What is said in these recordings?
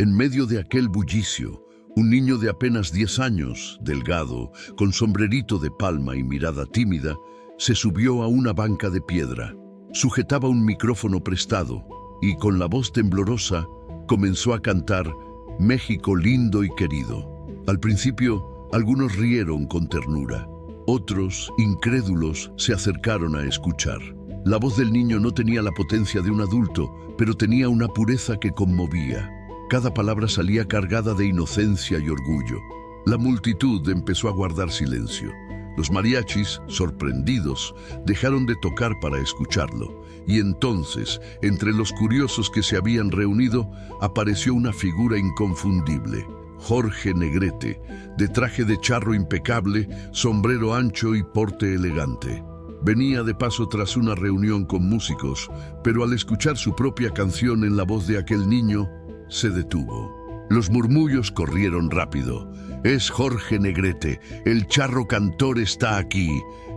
En medio de aquel bullicio, un niño de apenas 10 años, delgado, con sombrerito de palma y mirada tímida, se subió a una banca de piedra. Sujetaba un micrófono prestado y, con la voz temblorosa, comenzó a cantar «México lindo y querido». Al principio, algunos rieron con ternura. Otros, incrédulos, se acercaron a escuchar. La voz del niño no tenía la potencia de un adulto, pero tenía una pureza que conmovía. Cada palabra salía cargada de inocencia y orgullo. La multitud empezó a guardar silencio. Los mariachis, sorprendidos, dejaron de tocar para escucharlo. Y entonces, entre los curiosos que se habían reunido, apareció una figura inconfundible. Jorge Negrete, de traje de charro impecable, sombrero ancho y porte elegante. Venía de paso tras una reunión con músicos, pero al escuchar su propia canción en la voz de aquel niño, se detuvo. Los murmullos corrieron rápido. «Es Jorge Negrete, el charro cantor está aquí».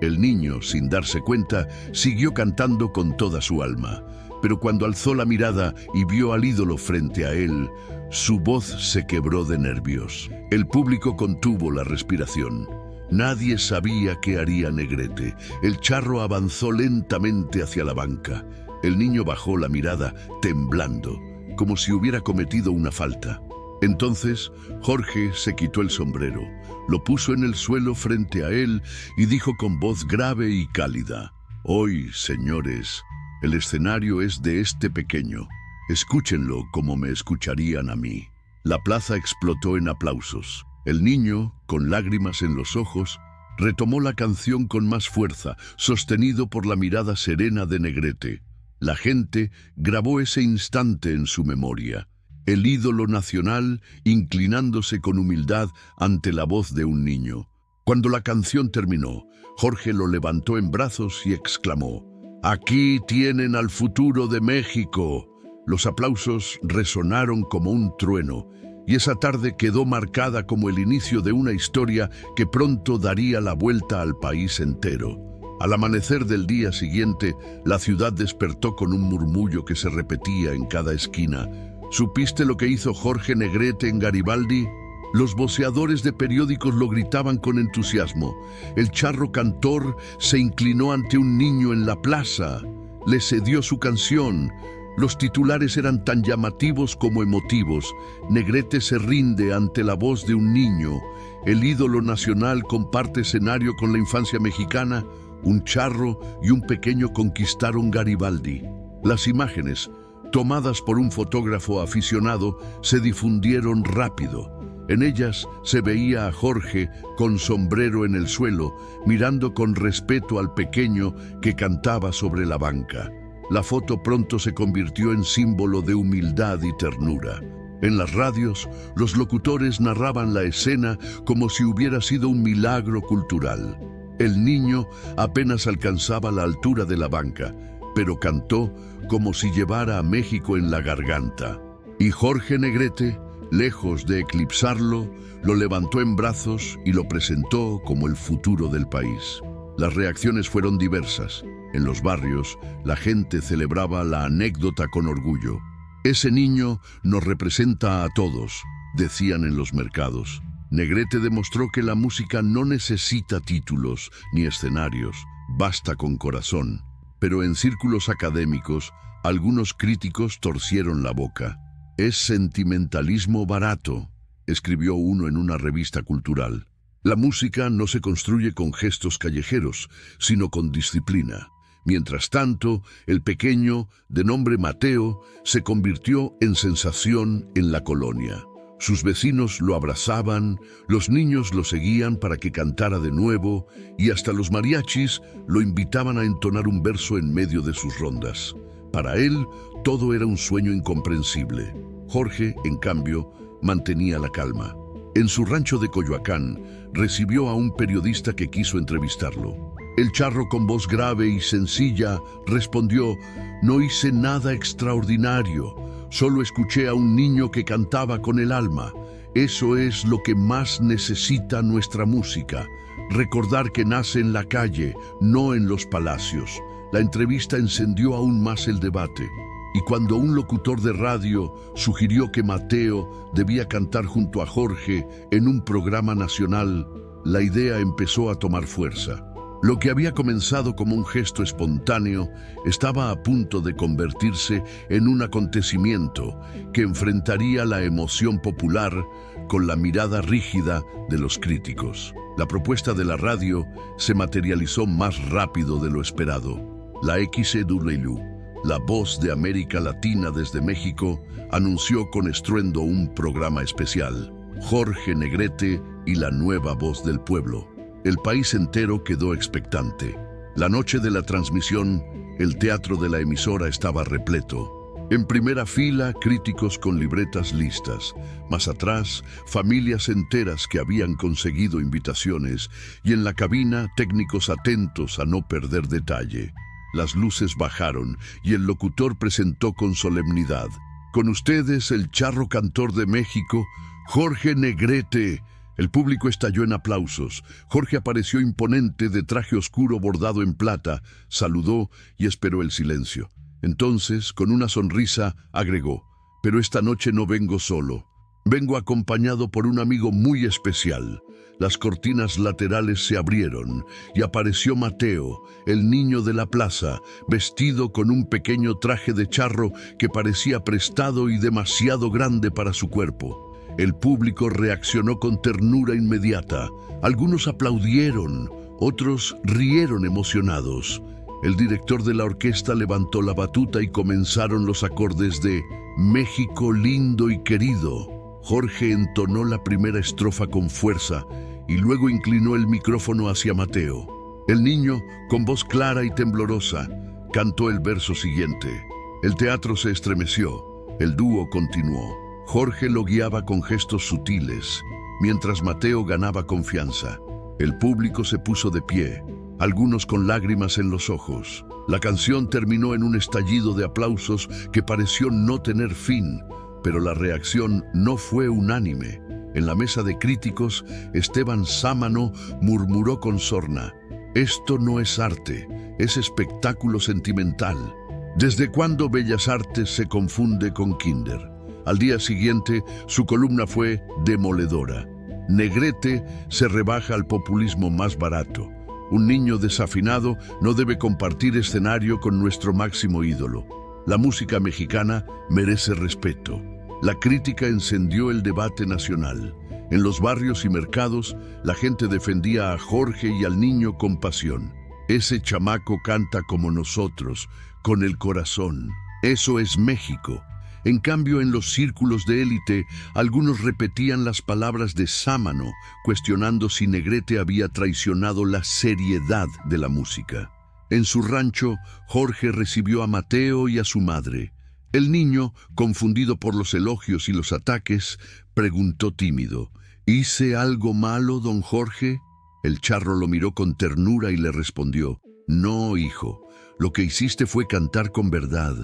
El niño, sin darse cuenta, siguió cantando con toda su alma. Pero cuando alzó la mirada y vio al ídolo frente a él, su voz se quebró de nervios. El público contuvo la respiración. Nadie sabía qué haría Negrete. El charro avanzó lentamente hacia la banca. El niño bajó la mirada, temblando, como si hubiera cometido una falta. Entonces, Jorge se quitó el sombrero, lo puso en el suelo frente a él y dijo con voz grave y cálida: «Hoy, señores, el escenario es de este pequeño. Escúchenlo como me escucharían a mí». La plaza explotó en aplausos. El niño, con lágrimas en los ojos, retomó la canción con más fuerza, sostenido por la mirada serena de Negrete. La gente grabó ese instante en su memoria. El ídolo nacional inclinándose con humildad ante la voz de un niño. Cuando la canción terminó, Jorge lo levantó en brazos y exclamó: «Aquí tienen al futuro de México». Los aplausos resonaron como un trueno, y esa tarde quedó marcada como el inicio de una historia que pronto daría la vuelta al país entero. Al amanecer del día siguiente, la ciudad despertó con un murmullo que se repetía en cada esquina. ¿Supiste lo que hizo Jorge Negrete en Garibaldi? Los voceadores de periódicos lo gritaban con entusiasmo. El charro cantor se inclinó ante un niño en la plaza. Le cedió su canción. Los titulares eran tan llamativos como emotivos. Negrete se rinde ante la voz de un niño. El ídolo nacional comparte escenario con la infancia mexicana. Un charro y un pequeño conquistaron Garibaldi. Las imágenes, tomadas por un fotógrafo aficionado, se difundieron rápido. En ellas se veía a Jorge con sombrero en el suelo, mirando con respeto al pequeño que cantaba sobre la banca. La foto pronto se convirtió en símbolo de humildad y ternura. En las radios, los locutores narraban la escena como si hubiera sido un milagro cultural. El niño apenas alcanzaba la altura de la banca, pero cantó como si llevara a México en la garganta. Y Jorge Negrete, lejos de eclipsarlo, lo levantó en brazos y lo presentó como el futuro del país. Las reacciones fueron diversas. En los barrios, la gente celebraba la anécdota con orgullo. «Ese niño nos representa a todos», decían en los mercados. Negrete demostró que la música no necesita títulos ni escenarios, basta con corazón. Pero en círculos académicos, algunos críticos torcieron la boca. «Es sentimentalismo barato», escribió uno en una revista cultural. La música no se construye con gestos callejeros, sino con disciplina. Mientras tanto, el pequeño, de nombre Mateo, se convirtió en sensación en la colonia. Sus vecinos lo abrazaban, los niños lo seguían para que cantara de nuevo y hasta los mariachis lo invitaban a entonar un verso en medio de sus rondas. Para él, todo era un sueño incomprensible. Jorge, en cambio, mantenía la calma. En su rancho de Coyoacán, recibió a un periodista que quiso entrevistarlo. El charro, con voz grave y sencilla, respondió: «No hice nada extraordinario. Solo escuché a un niño que cantaba con el alma. Eso es lo que más necesita nuestra música. Recordar que nace en la calle, no en los palacios». La entrevista encendió aún más el debate. Y cuando un locutor de radio sugirió que Mateo debía cantar junto a Jorge en un programa nacional, la idea empezó a tomar fuerza. Lo que había comenzado como un gesto espontáneo estaba a punto de convertirse en un acontecimiento que enfrentaría la emoción popular con la mirada rígida de los críticos. La propuesta de la radio se materializó más rápido de lo esperado. La XEW, la voz de América Latina desde México, anunció con estruendo un programa especial, Jorge Negrete y la nueva voz del pueblo. El país entero quedó expectante. La noche de la transmisión, el teatro de la emisora estaba repleto. En primera fila, críticos con libretas listas. Más atrás, familias enteras que habían conseguido invitaciones. Y en la cabina, técnicos atentos a no perder detalle. Las luces bajaron y el locutor presentó con solemnidad: con ustedes, el charro cantor de México, Jorge Negrete. El público estalló en aplausos. Jorge apareció imponente de traje oscuro bordado en plata, saludó y esperó el silencio. Entonces, con una sonrisa, agregó: pero esta noche no vengo solo. Vengo acompañado por un amigo muy especial. Las cortinas laterales se abrieron y apareció Mateo, el niño de la plaza, vestido con un pequeño traje de charro que parecía prestado y demasiado grande para su cuerpo. El público reaccionó con ternura inmediata. Algunos aplaudieron, otros rieron emocionados. El director de la orquesta levantó la batuta y comenzaron los acordes de México lindo y querido. Jorge entonó la primera estrofa con fuerza y luego inclinó el micrófono hacia Mateo. El niño, con voz clara y temblorosa, cantó el verso siguiente. El teatro se estremeció. El dúo continuó. Jorge lo guiaba con gestos sutiles, mientras Mateo ganaba confianza. El público se puso de pie, algunos con lágrimas en los ojos. La canción terminó en un estallido de aplausos que pareció no tener fin, pero la reacción no fue unánime. En la mesa de críticos, Esteban Sámano murmuró con sorna: esto no es arte, es espectáculo sentimental. ¿Desde cuándo Bellas Artes se confunde con Kinder? Al día siguiente, su columna fue demoledora. Negrete se rebaja al populismo más barato. Un niño desafinado no debe compartir escenario con nuestro máximo ídolo. La música mexicana merece respeto. La crítica encendió el debate nacional. En los barrios y mercados, la gente defendía a Jorge y al niño con pasión. Ese chamaco canta como nosotros, con el corazón. Eso es México. En cambio, en los círculos de élite, algunos repetían las palabras de Sámano, cuestionando si Negrete había traicionado la seriedad de la música. En su rancho, Jorge recibió a Mateo y a su madre. El niño, confundido por los elogios y los ataques, preguntó tímido: ¿hice algo malo, don Jorge? El charro lo miró con ternura y le respondió: no, hijo, lo que hiciste fue cantar con verdad.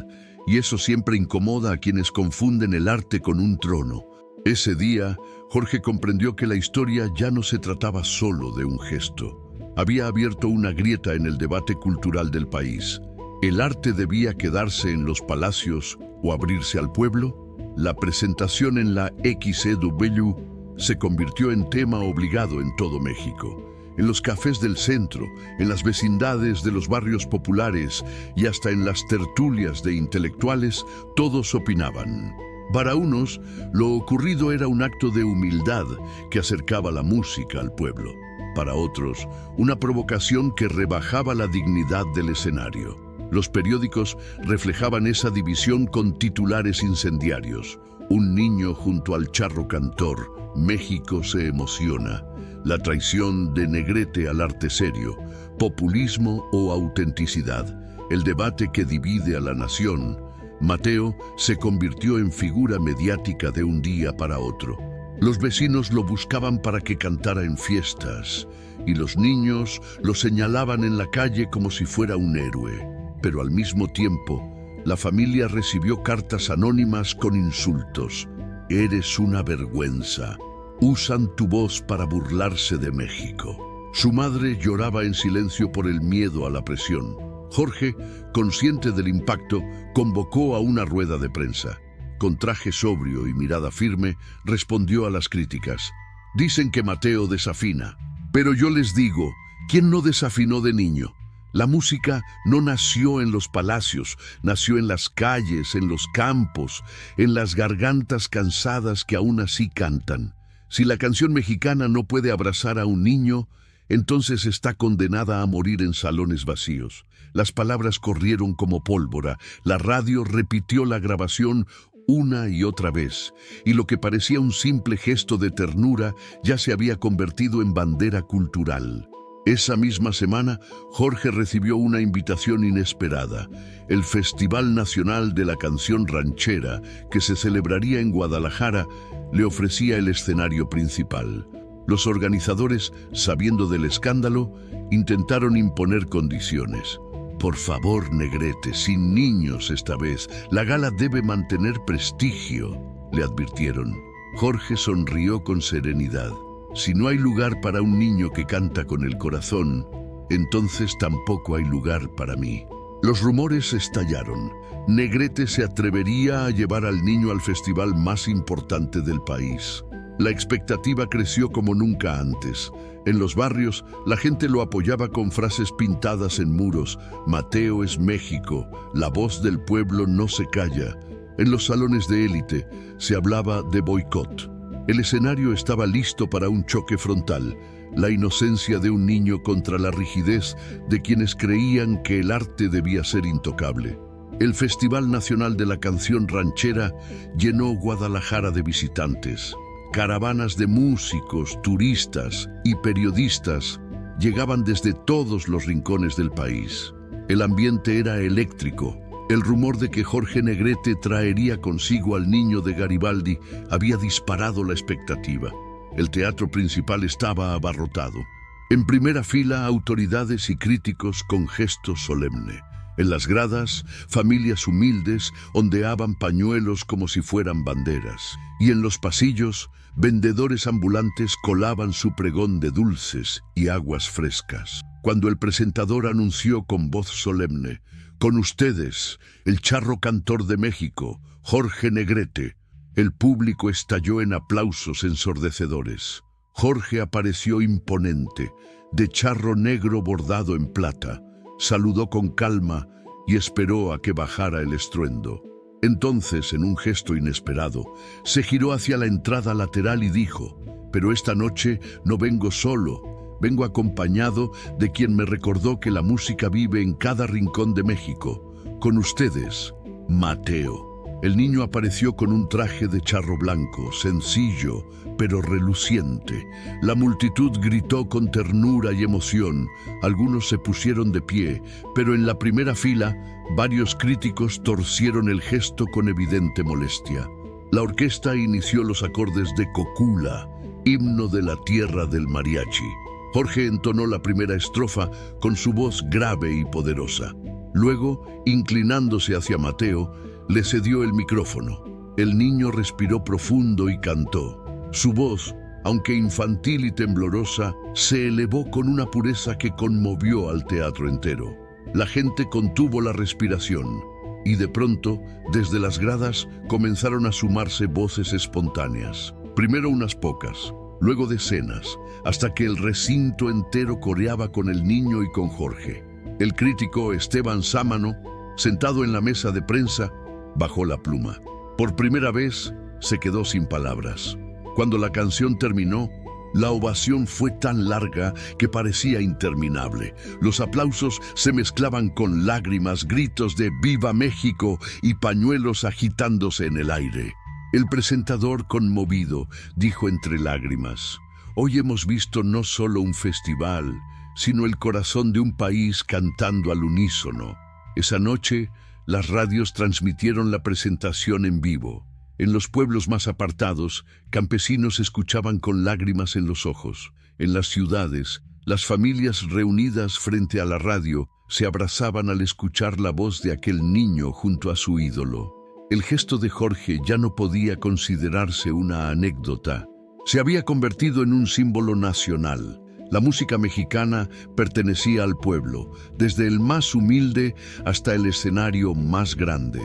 Y eso siempre incomoda a quienes confunden el arte con un trono. Ese día, Jorge comprendió que la historia ya no se trataba solo de un gesto. Había abierto una grieta en el debate cultural del país. ¿El arte debía quedarse en los palacios o abrirse al pueblo? La presentación en la XEW se convirtió en tema obligado en todo México. En los cafés del centro, en las vecindades de los barrios populares y hasta en las tertulias de intelectuales, todos opinaban. Para unos, lo ocurrido era un acto de humildad que acercaba la música al pueblo. Para otros, una provocación que rebajaba la dignidad del escenario. Los periódicos reflejaban esa división con titulares incendiarios. Un niño junto al charro cantor, México se emociona. La traición de Negrete al arte serio, populismo o autenticidad, el debate que divide a la nación. Mateo se convirtió en figura mediática de un día para otro. Los vecinos lo buscaban para que cantara en fiestas, y los niños lo señalaban en la calle como si fuera un héroe. Pero al mismo tiempo, la familia recibió cartas anónimas con insultos. Eres una vergüenza. Usan tu voz para burlarse de México. Su madre lloraba en silencio por el miedo a la presión. Jorge, consciente del impacto, convocó a una rueda de prensa. Con traje sobrio y mirada firme, respondió a las críticas. Dicen que Mateo desafina, pero yo les digo, ¿quién no desafinó de niño? La música no nació en los palacios, nació en las calles, en los campos, en las gargantas cansadas que aún así cantan. Si la canción mexicana no puede abrazar a un niño, entonces está condenada a morir en salones vacíos. Las palabras corrieron como pólvora, la radio repitió la grabación una y otra vez, y lo que parecía un simple gesto de ternura ya se había convertido en bandera cultural. Esa misma semana, Jorge recibió una invitación inesperada, el Festival Nacional de la Canción Ranchera, que se celebraría en Guadalajara, le ofrecía el escenario principal. Los organizadores, sabiendo del escándalo, intentaron imponer condiciones. Por favor, Negrete, sin niños esta vez, la gala debe mantener prestigio, le advirtieron. Jorge sonrió con serenidad. Si no hay lugar para un niño que canta con el corazón, entonces tampoco hay lugar para mí. Los rumores estallaron. Negrete se atrevería a llevar al niño al festival más importante del país. La expectativa creció como nunca antes. En los barrios, la gente lo apoyaba con frases pintadas en muros. Mateo es México, la voz del pueblo no se calla. En los salones de élite se hablaba de boicot. El escenario estaba listo para un choque frontal, la inocencia de un niño contra la rigidez de quienes creían que el arte debía ser intocable. El Festival Nacional de la Canción Ranchera llenó Guadalajara de visitantes. Caravanas de músicos, turistas y periodistas llegaban desde todos los rincones del país. El ambiente era eléctrico. El rumor de que Jorge Negrete traería consigo al niño de Garibaldi había disparado la expectativa. El teatro principal estaba abarrotado. En primera fila, autoridades y críticos con gesto solemne. En las gradas, familias humildes ondeaban pañuelos como si fueran banderas. Y en los pasillos, vendedores ambulantes colaban su pregón de dulces y aguas frescas. Cuando el presentador anunció con voz solemne: «Con ustedes, el charro cantor de México, Jorge Negrete», el público estalló en aplausos ensordecedores. Jorge apareció imponente, de charro negro bordado en plata. Saludó con calma y esperó a que bajara el estruendo. Entonces, en un gesto inesperado, se giró hacia la entrada lateral y dijo: «Pero esta noche no vengo solo, vengo acompañado de quien me recordó que la música vive en cada rincón de México. Con ustedes, Mateo». El niño apareció con un traje de charro blanco, sencillo, pero reluciente. La multitud gritó con ternura y emoción. Algunos se pusieron de pie, pero en la primera fila, varios críticos torcieron el gesto con evidente molestia. La orquesta inició los acordes de Cocula, himno de la tierra del mariachi. Jorge entonó la primera estrofa con su voz grave y poderosa. Luego, inclinándose hacia Mateo, le cedió el micrófono. El niño respiró profundo y cantó. Su voz, aunque infantil y temblorosa, se elevó con una pureza que conmovió al teatro entero. La gente contuvo la respiración y de pronto, desde las gradas, comenzaron a sumarse voces espontáneas. Primero unas pocas, luego decenas, hasta que el recinto entero coreaba con el niño y con Jorge. El crítico Esteban Sámano, sentado en la mesa de prensa, bajó la pluma. Por primera vez, se quedó sin palabras. Cuando la canción terminó, la ovación fue tan larga que parecía interminable. Los aplausos se mezclaban con lágrimas, gritos de ¡Viva México! Y pañuelos agitándose en el aire. El presentador, conmovido, dijo entre lágrimas: «Hoy hemos visto no solo un festival, sino el corazón de un país cantando al unísono». Esa noche, las radios transmitieron la presentación en vivo. En los pueblos más apartados, campesinos escuchaban con lágrimas en los ojos. En las ciudades, las familias reunidas frente a la radio se abrazaban al escuchar la voz de aquel niño junto a su ídolo. El gesto de Jorge ya no podía considerarse una anécdota. Se había convertido en un símbolo nacional. La música mexicana pertenecía al pueblo, desde el más humilde hasta el escenario más grande.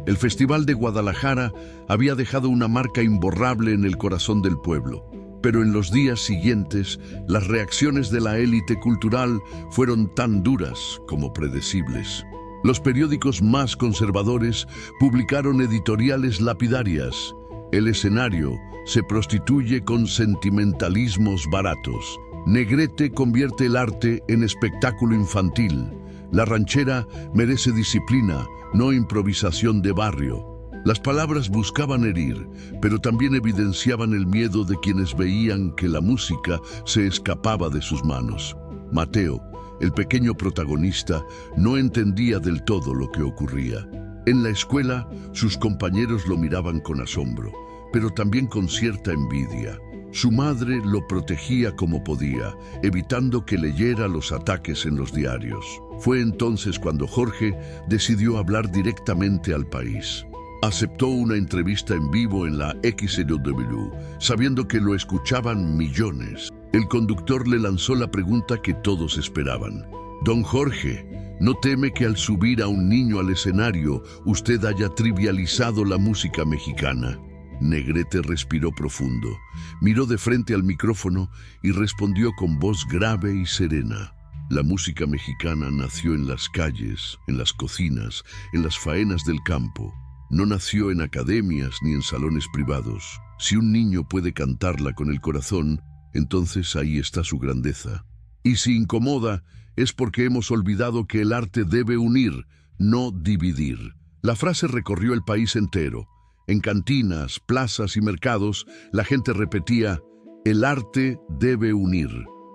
El Festival de Guadalajara había dejado una marca imborrable en el corazón del pueblo, pero en los días siguientes las reacciones de la élite cultural fueron tan duras como predecibles. Los periódicos más conservadores publicaron editoriales lapidarias. El escenario se prostituye con sentimentalismos baratos. Negrete convierte el arte en espectáculo infantil. La ranchera merece disciplina, no improvisación de barrio. Las palabras buscaban herir, pero también evidenciaban el miedo de quienes veían que la música se escapaba de sus manos. Mateo, el pequeño protagonista, no entendía del todo lo que ocurría. En la escuela, sus compañeros lo miraban con asombro, pero también con cierta envidia. Su madre lo protegía como podía, evitando que leyera los ataques en los diarios. Fue entonces cuando Jorge decidió hablar directamente al país. Aceptó una entrevista en vivo en la XEW, sabiendo que lo escuchaban millones. El conductor le lanzó la pregunta que todos esperaban. Don Jorge, ¿no teme que al subir a un niño al escenario usted haya trivializado la música mexicana? Negrete respiró profundo, miró de frente al micrófono y respondió con voz grave y serena. La música mexicana nació en las calles, en las cocinas, en las faenas del campo. No nació en academias ni en salones privados. Si un niño puede cantarla con el corazón, entonces ahí está su grandeza. Y si incomoda, es porque hemos olvidado que el arte debe unir, no dividir. La frase recorrió el país entero. En cantinas, plazas y mercados, la gente repetía: el arte debe unir,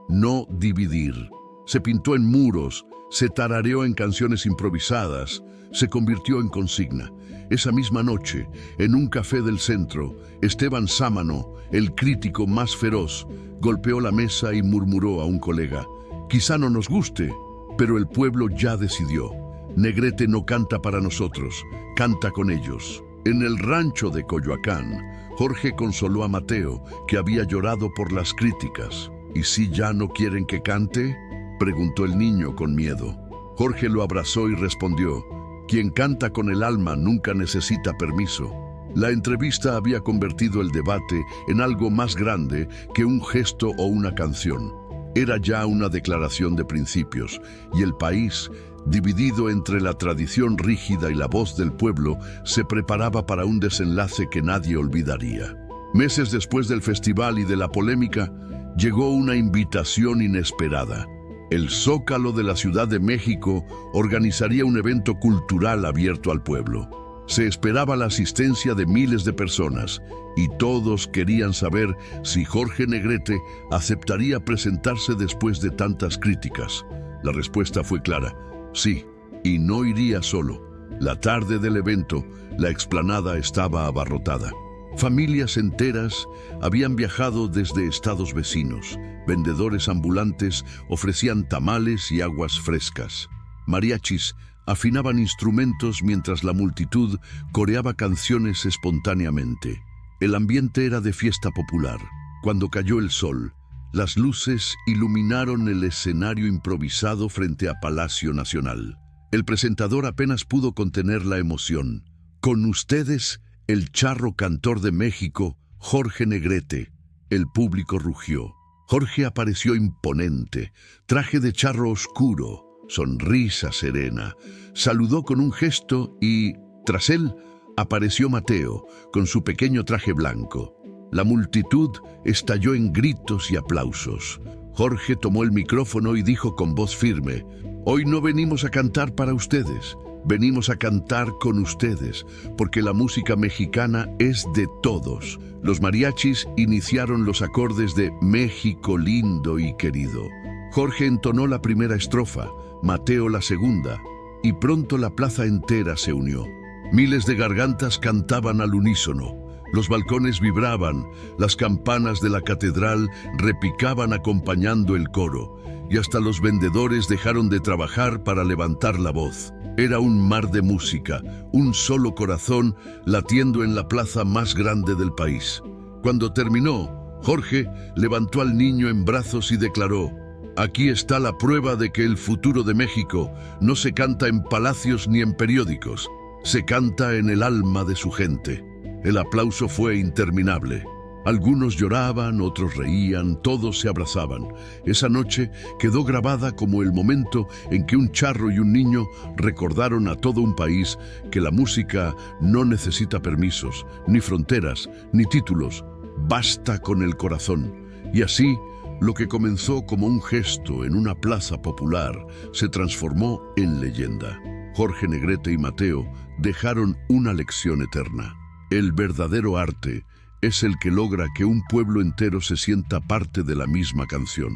no dividir. Se pintó en muros, se tarareó en canciones improvisadas, se convirtió en consigna. Esa misma noche, en un café del centro, Esteban Sámano, el crítico más feroz, golpeó la mesa y murmuró a un colega: quizá no nos guste, pero el pueblo ya decidió. Negrete no canta para nosotros, canta con ellos. En el rancho de Coyoacán, Jorge consoló a Mateo, que había llorado por las críticas. ¿Y si ya no quieren que cante?, preguntó el niño con miedo. Jorge lo abrazó y respondió: quien canta con el alma nunca necesita permiso. La entrevista había convertido el debate en algo más grande que un gesto o una canción. Era ya una declaración de principios, y el país, dividido entre la tradición rígida y la voz del pueblo, se preparaba para un desenlace que nadie olvidaría. Meses después del festival y de la polémica, llegó una invitación inesperada. El Zócalo de la Ciudad de México organizaría un evento cultural abierto al pueblo. Se esperaba la asistencia de miles de personas, y todos querían saber si Jorge Negrete aceptaría presentarse después de tantas críticas. La respuesta fue clara: sí, y no iría solo. La tarde del evento, la explanada estaba abarrotada. Familias enteras habían viajado desde estados vecinos. Vendedores ambulantes ofrecían tamales y aguas frescas. Mariachis afinaban instrumentos mientras la multitud coreaba canciones espontáneamente. El ambiente era de fiesta popular. Cuando cayó el sol, las luces iluminaron el escenario improvisado frente a Palacio Nacional. El presentador apenas pudo contener la emoción. Con ustedes, el charro cantor de México, Jorge Negrete. El público rugió. Jorge apareció imponente, traje de charro oscuro, sonrisa serena. Saludó con un gesto y, tras él, apareció Mateo, con su pequeño traje blanco. La multitud estalló en gritos y aplausos. Jorge tomó el micrófono y dijo con voz firme: hoy no venimos a cantar para ustedes, venimos a cantar con ustedes, porque la música mexicana es de todos. Los mariachis iniciaron los acordes de México lindo y querido. Jorge entonó la primera estrofa, Mateo la segunda, y pronto la plaza entera se unió. Miles de gargantas cantaban al unísono. Los balcones vibraban, las campanas de la catedral repicaban acompañando el coro, y hasta los vendedores dejaron de trabajar para levantar la voz. Era un mar de música, un solo corazón latiendo en la plaza más grande del país. Cuando terminó, Jorge levantó al niño en brazos y declaró: «Aquí está la prueba de que el futuro de México no se canta en palacios ni en periódicos, se canta en el alma de su gente». El aplauso fue interminable. Algunos lloraban, otros reían, todos se abrazaban. Esa noche quedó grabada como el momento en que un charro y un niño recordaron a todo un país que la música no necesita permisos, ni fronteras, ni títulos. Basta con el corazón. Y así, lo que comenzó como un gesto en una plaza popular se transformó en leyenda. Jorge Negrete y Mateo dejaron una lección eterna. El verdadero arte es el que logra que un pueblo entero se sienta parte de la misma canción.